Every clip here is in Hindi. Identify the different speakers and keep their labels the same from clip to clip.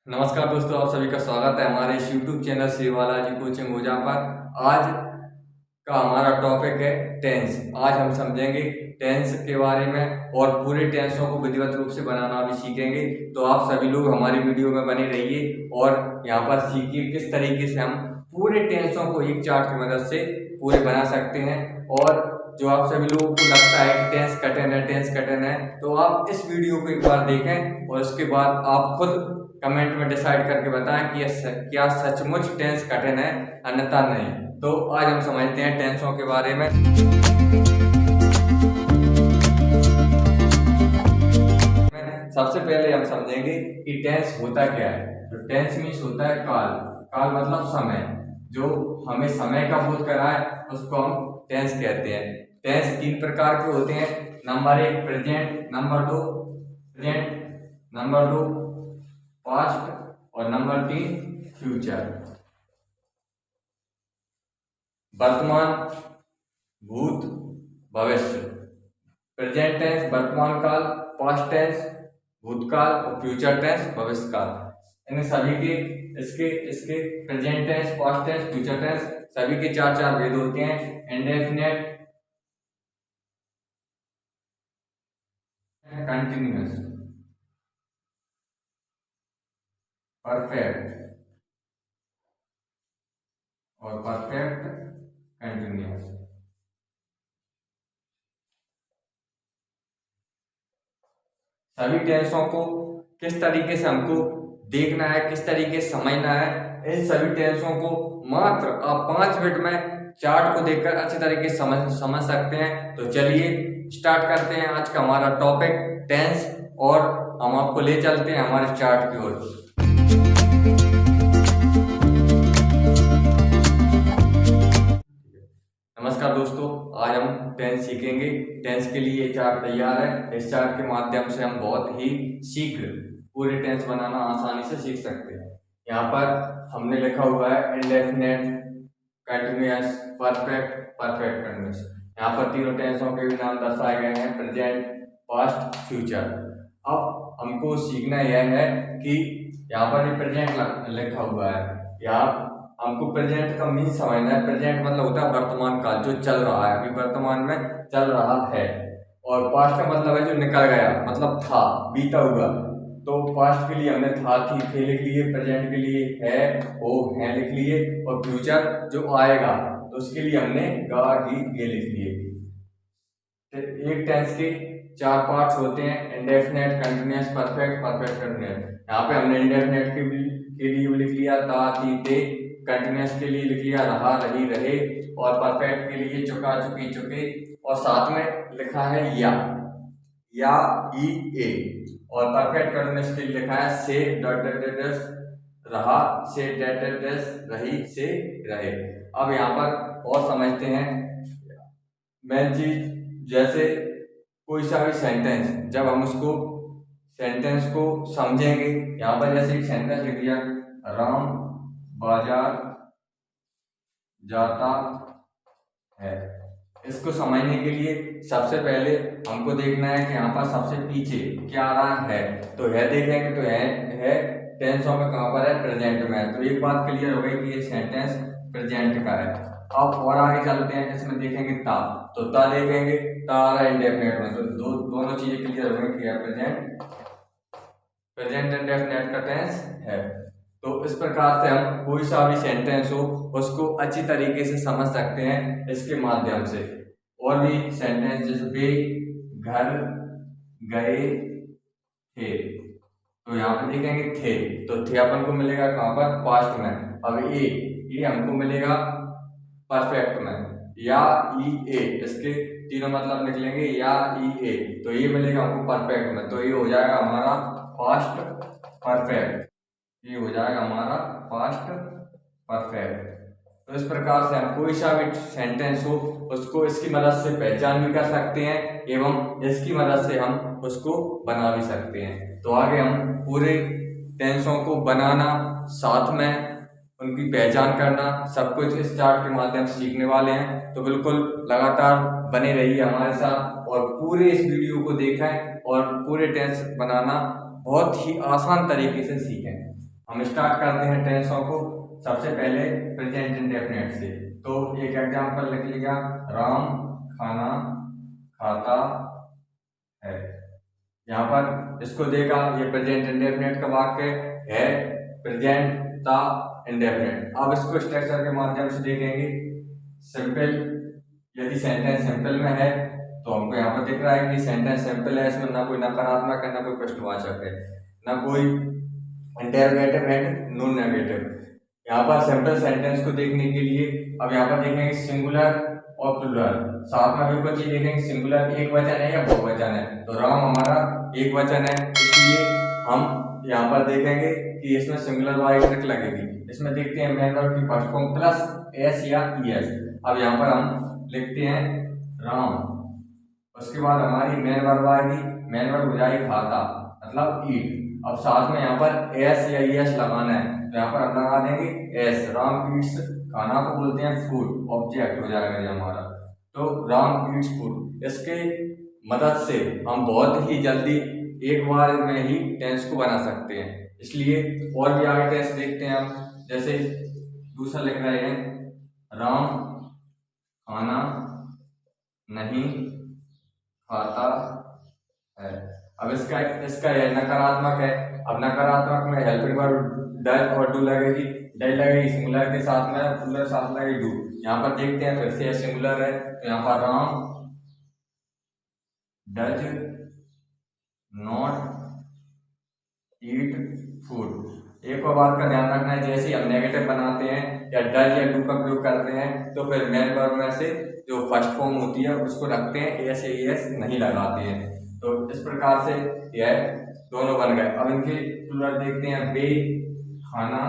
Speaker 1: नमस्कार दोस्तों, आप सभी का स्वागत है हमारे इस YouTube channel Shri Balaji coaching ऊर्जा पर। आज का हमारा टॉपिक है टेंस। आज हम समझेंगे टेंस के बारे में और पूरे टेंसों को विधिवत रूप से बनाना भी सीखेंगे। तो आप सभी लोग हमारी वीडियो में बने रहिए और यहाँ पर सीखिए किस तरीके से हम पूरे टेंसों को एक चार्ट की मदद से पूरे बना सकते हैं। और जो आप सभी लोगों को लगता है कि टेंस कठिन है, तो आप इस वीडियो को एक बार देखें और उसके बाद आप खुद कमेंट में डिसाइड करके बताएं कि क्या सचमुच टेंस कठिन है, अन्यथा नहीं। तो आज हम समझते हैं टेंसों के बारे में। सबसे पहले हम समझेंगे कि टेंस होता क्या है। तो टेंस मीन्स होता है काल। काल मतलब समय। जो हमें समय का बोध कराए उसको हम टेंस कहते हैं। टेंस तीन प्रकार के होते हैं। नंबर एक प्रेजेंट, नंबर दो पास्ट और नंबर तीन फ्यूचर। वर्तमान, भूत, भविष्य। प्रेजेंट टेंस वर्तमान काल, पास्ट टेंस भूतकाल और फ्यूचर टेंस भविष्य काल। इन सभी के इसके present tense, past tense, future tense सभी के चार चार भेद होते हैं। इंडेफिनिट, कंटिन्यूअस, परफेक्ट और परफेक्ट कंटिन्यूअस। सभी टेंसों को किस तरीके से हमको देखना है, किस तरीके से समझना है, इन सभी टेंसों को मात्र आप 5 मिनट में चार्ट को देखकर अच्छे तरीके से समझ सकते हैं। तो चलिए स्टार्ट करते हैं आज का हमारा टॉपिक टेंस, और हम आपको ले चलते हैं हमारे चार्ट की ओर। नमस्कार दोस्तों, आज हम टेंस सीखेंगे। टेंस के लिए चार्ट तैयार है। इस चार्ट के माध्यम से हम बहुत ही शीघ्र पूरे टेंस बनाना आसानी से सीख सकते हैं। यहाँ पर हमने लिखा हुआ है indefinite, continuous, perfect, perfect continuous. यहाँ पर तीनों टेंसों के भी नाम दर्शाए गए हैं, प्रेजेंट, पास्ट, फ्यूचर। अब हमको सीखना यह है कि यहाँ पर प्रेजेंट लिखा हुआ है। यहाँ हमको प्रेजेंट का मीन समझना है। प्रेजेंट मतलब होता है वर्तमान काल, जो चल रहा है, अभी वर्तमान में चल रहा है। और पास्ट का मतलब है जो निकल गया, मतलब था, बीता हुआ। तो पास्ट के लिए हमने था, थी, थे लिख लिए। प्रेजेंट के लिए है, हो, हैं लिख लिए। और फ्यूचर जो आएगा तो उसके लिए हमने गा, गी, गे लिख लिए। एक टेंस के चार पार्ट्स होते हैं, indefinite, continuous, perfect, perfect continuous. यहाँ पे हमने इंडेफिनिट के लिए लिख लिया था, थी, थे। कंटिन्यूअस के लिए लिख लिया रहा, रही, रहे। और परफेक्ट के लिए चुका, चुकी, चुके। और साथ में लिखा है या, ई, ए। और परफेक्ट कंटिन्यूअस के लिए लिखा है से, रहा, से, रही, से, रहे। अब यहाँ पर और समझते हैं मेन चीज। जैसे कोई सा भी सेंटेंस, जब हम उसको सेंटेंस को समझेंगे, यहाँ पर जैसे एक सेंटेंस लिख दिया, राम बाजार जाता है। इसको समझने के लिए सबसे पहले हमको देखना है कि यहाँ पर सबसे पीछे क्या आ रहा है। तो है देखेंगे तो है टेंसों में कहाँ पर है, प्रेजेंट में। तो एक बात क्लियर हो गई कि ये सेंटेंस प्रेजेंट का है। अब और आगे चलते हैं, इसमें देखेंगे ता, तो ता देखेंगे, ता आ रहा है इंडेफिनिट में। तो दोनों चीजें क्लियर हो गई कि प्रेजेंट इंडेफिनिट का टेंस है। तो इस प्रकार से हम कोई सा भी सेंटेंस हो उसको अच्छी तरीके से समझ सकते हैं इसके माध्यम से। और भी सेंटेंस जैसे वे घर गए थे, तो यहाँ पे देखेंगे थे, तो थे अपन को मिलेगा कहाँ पर, पास्ट में। अब ये हमको मिलेगा परफेक्ट में, या ई, ए। इसके तीनों मतलब निकलेंगे, या ई, ए। तो ये मिलेगा हमको परफेक्ट में। तो ये हो जाएगा हमारा पास्ट परफेक्ट। ये हो जाएगा हमारा पास्ट परफेक्ट। तो इस प्रकार से हम कोई सा भी सेंटेंस हो उसको इसकी मदद से पहचान भी कर सकते हैं, एवं इसकी मदद से हम उसको बना भी सकते हैं। तो आगे हम पूरे टेंसों को बनाना, साथ में उनकी पहचान करना, सब कुछ इस चार्ट के माध्यम से सीखने वाले हैं। तो बिल्कुल लगातार बने रहिए हमारे साथ और पूरे इस वीडियो को देखें और पूरे टेंस बनाना बहुत ही आसान तरीके से सीखें। हम स्टार्ट करते हैं टेंसों को सबसे पहले प्रेजेंट इंडेफिनिट से। तो एक एग्जांपल लिख लिया, राम खाना खाता है। यहाँ पर इसको देखा, ये प्रेजेंट इंडेफिनिट का वाक्य है, प्रेजेंट था इंडेफिनिट। अब इसको स्ट्रक्चर के माध्यम से देखेंगे। सिंपल, यदि सेंटेंस सिंपल में है तो हमको यहाँ पर दिख रहा है कि सेंटेंस सिंपल है, इसमें ना कोई नकारात्मक है ना कोई प्रश्नवाचक है ना कोई इंटरोगेटिव है नो नेगेटिव। यहाँ पर सिंपल सेंटेंस को देखने के लिए अब यहाँ पर देखेंगे सिंगुलर और प्लूरल, साथ में भी कुछ चीज देखेंगे, सिंगुलर एक वचन है या बहुवचन है। तो राम हमारा एक वचन है, इसलिए हम यहाँ पर देखेंगे कि इसमें सिंगुलर वाली ट्रिक लगेगी। इसमें देखते हैं मेन वर्ब की फर्स्ट फॉर्म प्लस एस या ईएस। अब यहाँ पर हम लिखते हैं राम, उसके बाद हमारी मेन वर्ब आएगी, मेन वर्ब हो जाएगी खाता मतलब ईट। अब साथ में यहाँ पर एस या ईएस लगाना है, तो यहाँ पर हम लगा देंगे एस। राम ईट्स, खाना को बोलते हैं फूड, ऑब्जेक्ट हो जाएगा ये हमारा। तो राम ईट्स फूड, इसके मदद से हम बहुत ही जल्दी एक बार में ही टेंस को बना सकते हैं। इसलिए और भी आगे टेंस देखते हैं हम। जैसे दूसरा लिख रहे हैं, राम खाना नहीं खाता है। अब इसका यह नकारात्मक है। अब नकारात्मक में हेल्पिंग वर्ब डज और डू लगेगी, डज लगेगी सिंगुलर के साथ में, प्लूरल साथ लगेगी डू। यहाँ पर देखते हैं फिर से सिंगुलर है, तो यहाँ पर Ram does not eat food. एक और बात का ध्यान रखना है, जैसे हम नेगेटिव बनाते हैं या डज या डू का प्रयोग करते हैं तो फिर मेन वर्ब में से जो फर्स्ट फॉर्म होती है उसको रखते हैं, एस एस नहीं लगाते हैं। तो इस प्रकार से यह दोनों बन गए। अब इनके प्लूरल देखते हैं, वे खाना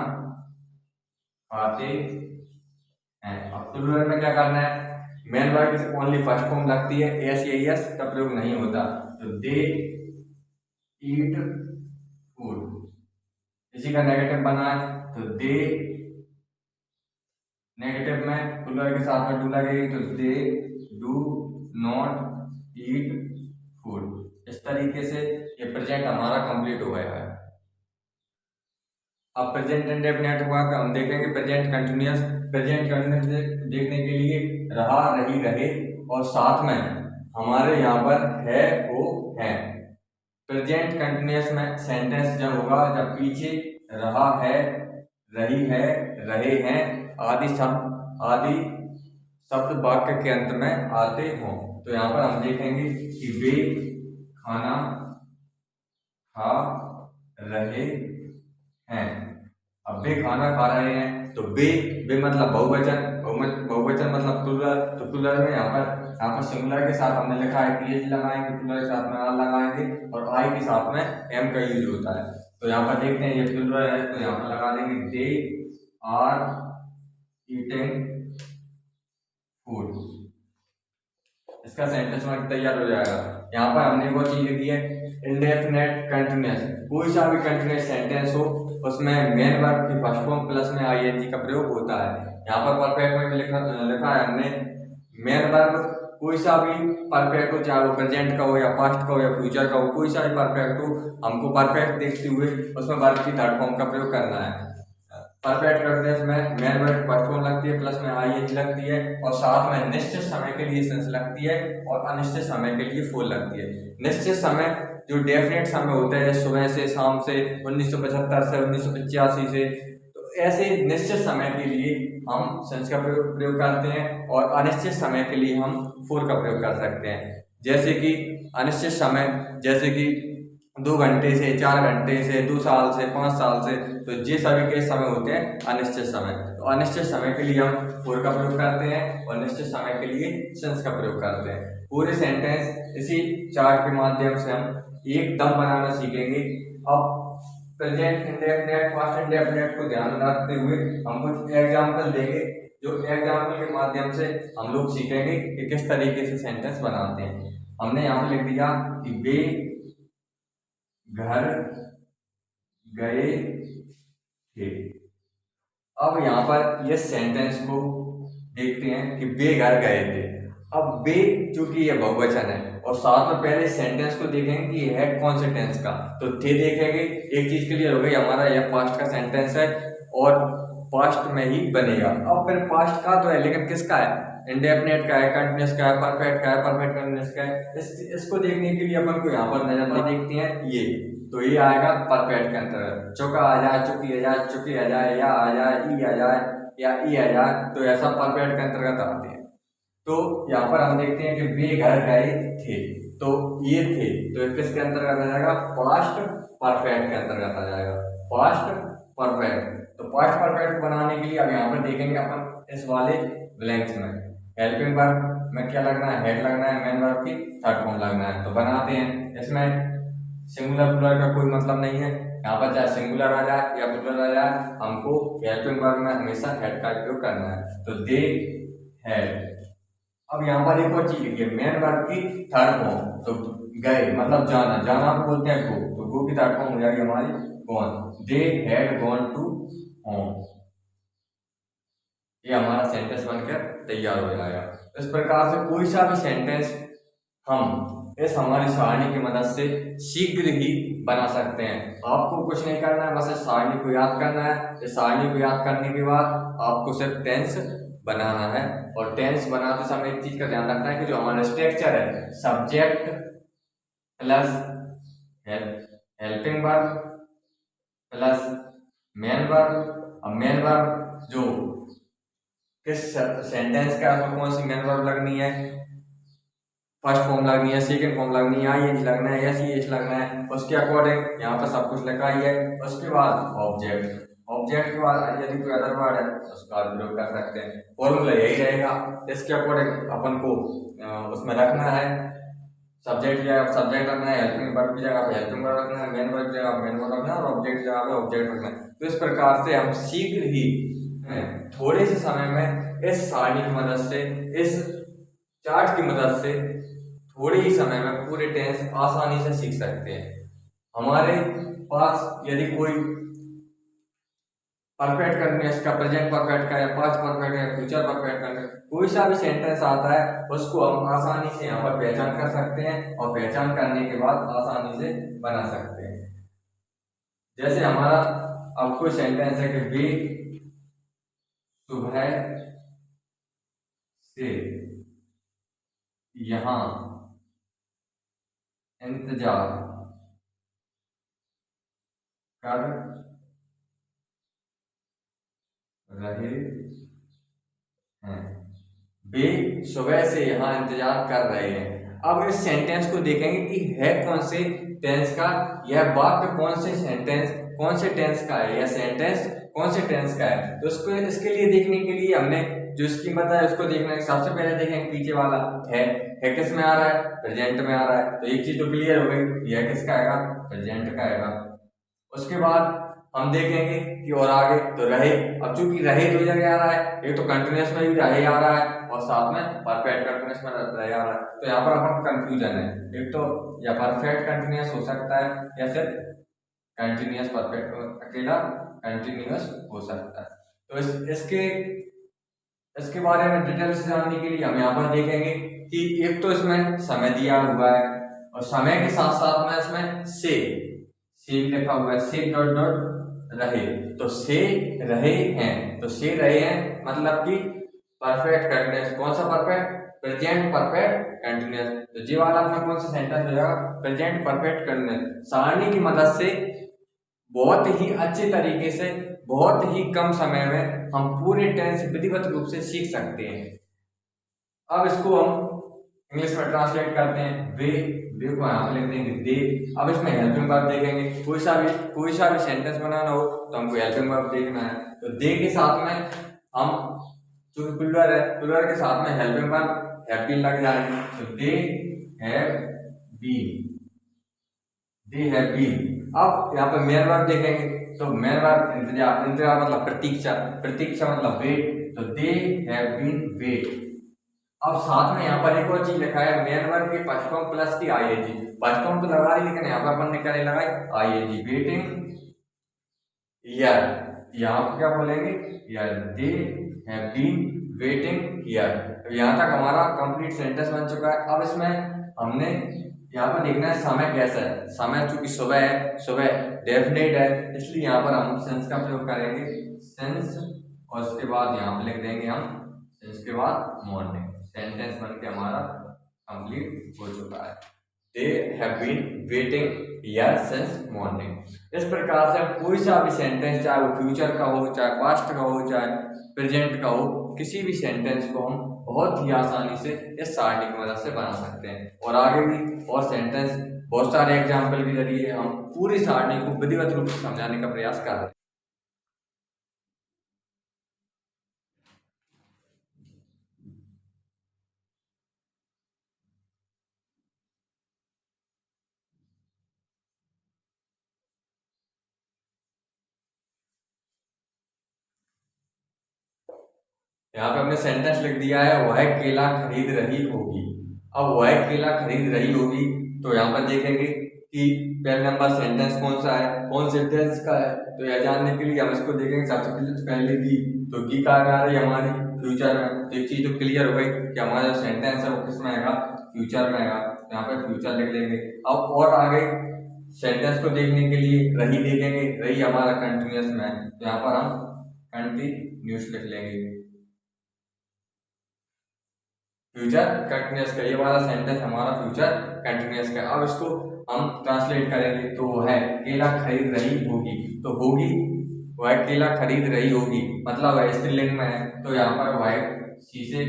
Speaker 1: खाते हैं। अब प्लूरल में क्या करना है, मेन वर्ब की ओनली फर्स्ट फॉर्म लगती है, एस या एस का प्रयोग नहीं होता। तो दे ईट फूड, इसी का नेगेटिव बना है, तो दे नेगेटिव में प्लूरल के साथ में डू लगेगी, तो they do not eat food. इस तरीके से ये प्रेजेंट हमारा कंप्लीट हो गया है। अब प्रेजेंट इंडेफिनिट हुआ तो हम देखेंगे प्रेजेंट कंटिन्यूअस। प्रेजेंट कंटिन्यूअस देखने के लिए रहा, रही, रहे और साथ में हमारे यहाँ पर है, हो, है। प्रेजेंट कंटिन्यूअस में सेंटेंस जब होगा जब पीछे रहा है, रही है, रहे हैं आदि शब्द वाक्य के अंत में आते हों। तो यहाँ पर हम देखेंगे कि वे खाना खा रहे हैं। अब वे खाना खा रहे हैं तो वे मतलब बहुवचन, बहुवचन मतलब प्लूरल। तो प्लूरल में यहाँ पर सिंगुलर के साथ हमने लिखा है कि एज लगाएंगे, प्लूरल के साथ में आर लगाएंगे और आई के साथ में एम का यूज होता है। तो यहाँ पर देखते हैं ये प्लूरल है, तो यहाँ पर लगा देंगे दे आर ईटिंग फूड। इसका सेंटेंस में तैयार हो जाएगा। यहाँ पर हमने वो चीज लिखी है इंडेफिनेट कंटिन्यूअस। कोई सा भी कंटिन्यूअस सेंटेंस हो उसमें मेन वर्ब की फर्स्ट फॉर्म प्लस में आईएनजी का प्रयोग होता है। यहाँ पर परफेक्ट में लिखा है हमने मेन वर्ब कोई सा भी परफेक्ट हो, चाहे वो प्रेजेंट का हो या पास्ट का हो या फ्यूचर का हो, कोई सा भी परफेक्ट हो, हमको परफेक्ट देखते हुए उसमें वर्ब की थर्ड फॉर्म का प्रयोग करना है। परफेक्ट कंटिन्यूअस में मेन वर्ब फर्स्ट फॉर्म लगती है, प्लस में आईएनजी लगती है और साथ में निश्चित समय के लिए सेंस लगती है और अनिश्चित समय के लिए फुल लगती है। निश्चित समय जो डेफिनेट समय होता है, सुबह से शाम से, 1975 से 1985 से, तो ऐसे निश्चित समय के लिए हम सेंस का प्रयोग करते हैं और अनिश्चित समय के लिए हम फुल का प्रयोग कर सकते हैं। जैसे कि अनिश्चित समय, जैसे कि 2 घंटे से, 4 घंटे से, 2 साल से, 5 साल से, तो ये सभी के समय होते हैं अनिश्चित समय। तो अनिश्चित समय के लिए हम फॉर का प्रयोग करते हैं और निश्चित समय के लिए सिंस का प्रयोग करते हैं। पूरे सेंटेंस इसी चार्ट के माध्यम से हम एकदम बनाना सीखेंगे। अब प्रेजेंट इंडेफिनिट, पास्ट इंडेफिनिट को ध्यान रखते हुए हम कुछ एग्जाम्पल देंगे, जो एग्जाम्पल के माध्यम से हम लोग सीखेंगे कि किस तरीके से सेंटेंस बनाते हैं। हमने यहाँ पे लिख दिया कि वे घर गए थे। अब यहाँ पर ये सेंटेंस को देखते हैं कि वे घर गए थे। अब बे चूंकि ये बहुवचन है और साथ में पहले सेंटेंस को देखेंगे कि ये है कौन से टेंस का, तो थे देखेंगे। एक चीज क्लियर हो गई, हमारा यह पास्ट का सेंटेंस है और पास्ट में ही बनेगा। अब फिर पास्ट का तो है, लेकिन किसका है? इंडेफिनिट का है, कंटिन्यूअस का है, परफेक्ट का है, परफेक्ट कंटिन्यूअस का है। इसको देखने के लिए अपन को यहाँ पर नजर नहीं देखती है ये, तो ये आएगा परफेक्ट के अंतर्गत। चुका आ जाए, चुकी आ जाए, चुकी आ जाए, या आ जाए, ई आ जाए, या ई आ जाए, तो ऐसा परफेक्ट के अंतर्गत आते हैं। तो यहाँ पर हम देखते हैं कि वे घर गए थे, तो ये थे, तो किसके अंतर्गत आ जाएगा? पास्ट परफेक्ट के अंतर्गत आ जाएगा, पास्ट परफेक्ट। तो पास्ट परफेक्ट बनाने के लिए अब यहाँ पर देखेंगे अपन इस वाले ब्लैंक्स में हेल्पिंग वर्ब में क्या लगना है? हेड लगना है, मेन वर्ब की थर्ड फॉर्म लगना है। तो बनाते हैं। इसमें सिंगुलर प्लुरल का कोई मतलब नहीं है, यहाँ पर चाहे सिंगुलर आ जाए या प्लुरल आ जाए, हमको हेल्पिंग वर्ब में हमेशा हेड का उपयोग करना है। तो दे हैड। अब यहाँ पर एक और चीज लिखिए, मेन वर्ब की थर्ड फॉर्म, तो गए मतलब जाना, जाना को बोलते हैं गो, तो गो की थर्ड फॉर्म हो जाएगी हमारी gone. They had gone to home. ये हमारा सेंटेंस बनकर तैयार हो जाएगा। इस प्रकार से कोई सा भी सेंटेंस हम इस हमारी सारणी की मदद से शीघ्र ही बना सकते हैं। आपको कुछ नहीं करना है, बस इस सारणी को याद करना है। इस सारणी को याद करने के बाद आपको सिर्फ टेंस बनाना है, और टेंस बनाते समय एक चीज का ध्यान रखना है कि जो हमारा स्ट्रक्चर है, subject plus helping verb plus main verb. अब मेन वर्ब जो किस सेंटेंस का है, कौन सी मेन वर्ब लगनी है, फर्स्ट फॉर्म लगनी है, सेकंड फॉर्म लगनी है, आईएनजी लगना है, एसईएस लगना है, उसके अकॉर्डिंग यहाँ पर सब कुछ लिखा ही है। उसके बाद ऑब्जेक्ट, ऑब्जेक्ट के बाद यदि कोई अदर वर्ड है तो उसका प्रयोग कर सकते हैं। फॉर्मूला यही रहेगा, इसके अकॉर्डिंग अपन को उसमें रखना है। सब्जेक्ट की जगह सब्जेक्ट रखना है, हेल्पिंग वर्ब की जगह पे हेल्पिंग वर्ब रखना है, मेन वर्ब की जगह मेन वर्ब रखना है, और ऑब्जेक्ट की जगह पे ऑब्जेक्ट रखना है। तो इस प्रकार से हम शीघ्र ही थोड़े से समय में इस सारणी की मदद से, इस चार्ट की मदद से थोड़े ही समय में पूरे टेंस आसानी से सीख सकते हैं। हमारे पास यदि कोई परफेक्ट कंटिन्यूअस का, प्रेजेंट परफेक्ट का, या पास्ट परफेक्ट का, फ्यूचर परफेक्ट का, कोई सा भी सेंटेंस आता है उसको हम आसानी से यहाँ पर पहचान कर सकते हैं, और पहचान करने के बाद आसानी से बना सकते हैं। जैसे हमारा अब कोई सेंटेंस है कि वे सुबह से यहाँ इंतजार कर रहे हैं, वे सुबह से यहाँ इंतजार कर रहे हैं। अब इस सेंटेंस को देखेंगे कि है कौन से टेंस का, यह वाक्य कौन से सेंटेंस, कौन से टेंस का है, यह सेंटेंस कौन से टेंस का है। तो उसको इसके लिए देखने के लिए हमने जो स्कीम बताया उसको देखना है। सबसे पहले देखेंगे पीछे वाला है किस में आ रहा है? प्रेजेंट में आ रहा है, तो एक चीज तो क्लियर हो गई, यह किसका आएगा? प्रेजेंट का आएगा। उसके बाद हम देखेंगे कि और आगे तो रहे। अब चूंकि रहे दो जगह आ रहा है, एक तो कंटिन्यूअस में भी रहे आ रहा है और साथ में परफेक्ट कंटिन्यूअस में रहे आ रहा है, तो यहाँ पर अपन कंफ्यूजन है। एक तो या परफेक्ट कंटिन्यूअस हो सकता है या फिर कंटिन्यूअस परफेक्ट, अकेला कंटिन्यूअस हो सकता है। तो इसके बारे में डिटेल से जानने के लिए हम यहाँ पर देखेंगे कि एक तो इसमें समय दिया हुआ है, और समय के साथ साथ में इसमें से लिखा हुआ है, से डॉट डॉट रहे, तो से रहे हैं, तो से रहे हैं मतलब कि परफेक्ट कंटिन्यूअस। कौन सा परफेक्ट? Present perfect continuous. तो ये वाला अपना कौन सा सेंटेंस हो जाएगा? Present perfect continuous. सारणी की मदद से बहुत ही अच्छे तरीके से, बहुत ही कम समय में हम पूरे टेंस विधिवत रूप से सीख सकते हैं। अब इसको हम इंग्लिश में ट्रांसलेट करते हैं। वे को यहाँ पे लिख देंगे दे। अब इसमें हेल्पिंग वर्ब देखेंगे, कोई सा भी सेंटेंस बनाना हो तो हमको हेल्पिंग वर्ब देखना है। तो दे के साथ में हम जो प्लुरल है, प्लुरल के साथ में हेल्पिंग वर्ब हैव बीन लग जाएंगे, तो they have been, they have been. अब यहाँ पे मेन वर्ब देखेंगे, तो मेन वर्ब इंतजार, इंतजार मतलब प्रतीक्षा, प्रतीक्षा मतलब वेट, तो दे हैव बीन वेट। अब साथ में यहाँ पर एक और चीज लिखा है, मेन वर्ब के फर्स्ट फॉर्म प्लस की आईएनजी। फर्स्ट फॉर्म तो लगा रही, लेकिन यहाँ पर अपन ने क्या नहीं लगाई? आईएनजी। वेटिंग हियर, यहाँ पर क्या बोलेंगे? Here, they have been waiting here. यहाँ तक हमारा कंप्लीट सेंटेंस बन चुका है। अब इसमें हमने यहाँ पर देखना है समय कैसा है। समय चूंकि सुबह है, सुबह डेफिनेट है, इसलिए यहाँ पर हम सेंस का प्रयोग करेंगे, सेंस, और उसके बाद यहाँ पर लिख देंगे हम सेंस के बाद मॉर्निंग। सेंटेंस बन के हमारा कंप्लीट हो चुका है। They have been waiting here since morning. इस प्रकार से कोई सा भी सेंटेंस, चाहे वो फ्यूचर का हो, चाहे पास्ट का हो, चाहे प्रेजेंट का हो, किसी भी सेंटेंस को हम बहुत ही आसानी से इस सारणी की मदद से बना सकते हैं। और आगे भी और सेंटेंस, बहुत सारे एग्जाम्पल के जरिए हम पूरी सारणी को विधिवत रूप से समझाने का प्रयास कर रहे हैं। यहाँ पे हमने सेंटेंस लिख दिया है, वह केला खरीद रही होगी। अब वह केला खरीद रही होगी, तो यहाँ पर देखेंगे कि पहले नंबर सेंटेंस कौन सा है, कौन सेंटेंस का है। तो यह जानने के लिए हम इसको देखेंगे। सबसे पहले की, तो की का आ रही है हमारी फ्यूचर में। तो एक चीज तो क्लियर हो गई कि हमारा जो सेंटेंस है वो किस में आएगा, फ्यूचर में आएगा। तो यहाँ पर फ्यूचर लिख लेंगे। अब और आगे सेंटेंस को देखने के लिए रही देखेंगे, रही हमारा कंटिन्यूअस में है, तो यहाँ पर हम कंटिन्यूअस लिख लेंगे। फ्यूचर कंटिन्यूअस का, ये वाला सेंटेंस हमारा फ्यूचर कंटिन्यूअस का। अब इसको हम ट्रांसलेट करेंगे, तो वह केला खरीद रही होगी। तो होगी, वह केला खरीद रही होगी, मतलब वह स्त्रीलिंग में है, तो यहाँ पर वह सी से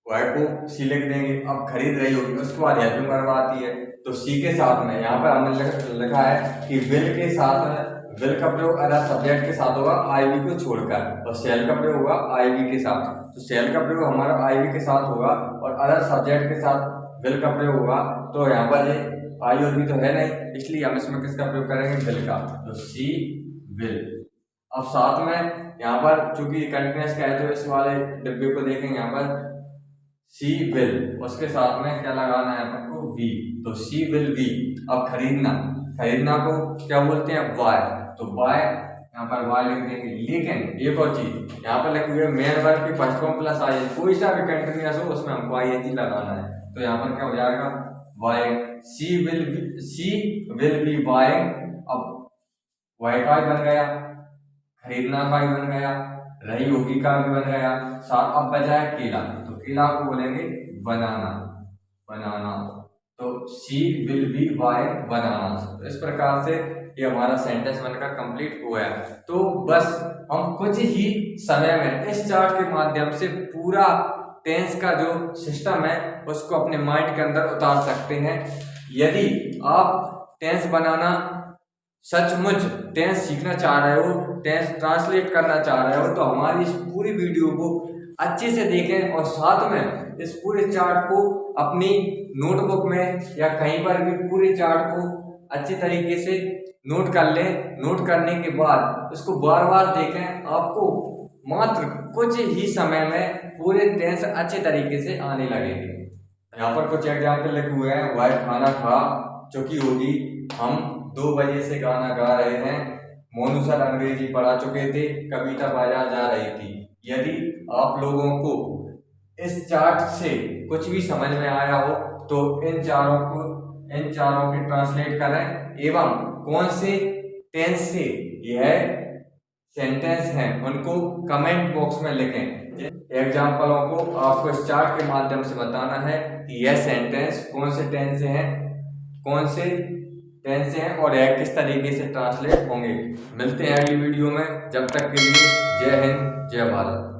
Speaker 1: वह को सी लिख देंगे। अब खरीद रही होगी, उसके बाद हेल्पिंग वर्ब आती है, तो सी के साथ में यहाँ पर हमने लिखा है कि विल के साथ, विल का प्रयोग अदर सब्जेक्ट के साथ होगा आईवी को छोड़कर, और सेल का प्रयोग होगा आईवी के साथ। तो सेल का प्रयोग हमारा आईवी के साथ होगा और अदर सब्जेक्ट के साथ विल का प्रयोग होगा। तो यहाँ पर ये आई और वी तो है नहीं, इसलिए हम इसमें किसका प्रयोग करेंगे, विल का। तो सी विल। अब साथ में यहाँ पर चूंकि कंटिन्यूअस का है, तो इस वाले डिब्बे को देखेंगे, यहाँ पर सी विल, उसके साथ में क्या लगाना है आपको, वी। तो सी विल वी। अब खरीदना, खरीदना को क्या बोलते हैं, बाय। तो बाय, यहाँ पर बाय लिख देंगे। लेकिन एक और चीज यहाँ पर लिखी हुई है, मेन वर्ब की फर्स्ट फॉर्म प्लस आई, कोई सा भी कंटिन्यूअस हो उसमें हमको आई एन जी लगाना है। तो यहाँ पर क्या हो जाएगा, buying. She will be buying. अब वाई का भी बन गया, खरीदना का भी बन गया, रही होगी का भी बन गया, साथ अब बचा है केला। तो केला को बोलेंगे बनाना, बनाना। तो शी विल बी बाइंग बनाना। तो इस प्रकार से ये हमारा सेंटेंस बनकर कंप्लीट हुआ है। तो बस हम कुछ ही समय में इस चार्ट के माध्यम से पूरा टेंस का जो सिस्टम है उसको अपने माइंड के अंदर उतार सकते हैं। यदि आप टेंस बनाना, सचमुच टेंस सीखना चाह रहे हो, टेंस ट्रांसलेट करना चाह रहे हो, तो हमारी इस पूरी वीडियो को अच्छे से देखें और साथ में इस पूरे चार्ट को अपनी नोटबुक में या कहीं पर भी पूरे चार्ट को अच्छे तरीके से नोट कर लें। नोट करने के बाद उसको बार बार देखें, आपको मात्र कुछ ही समय में पूरे टेंस अच्छे तरीके से आने लगेंगे। यहाँ पर कुछ एग्जाम्पल लिखे हुए हैं। वह खाना खा चुकी होगी, हम 2 बजे से गाना गा रहे हैं, मोनू सर अंग्रेजी पढ़ा चुके थे, कविता बाजार जा रही थी। यदि आप लोगों को इस चार्ट से कुछ भी समझ में आया हो तो इन चारों के ट्रांसलेट करें एवं कौन से टेंस से यह सेंटेंस हैं उनको कमेंट बॉक्स में लिखें। एग्जाम्पलों को आपको इस चार्ट के माध्यम से बताना है कि यह सेंटेंस कौन से टेंस से हैं, कौन से टेंस से हैं और यह किस तरीके से ट्रांसलेट होंगे। मिलते हैं अगली वीडियो में, जब तक के लिए जय हिंद, जय भारत।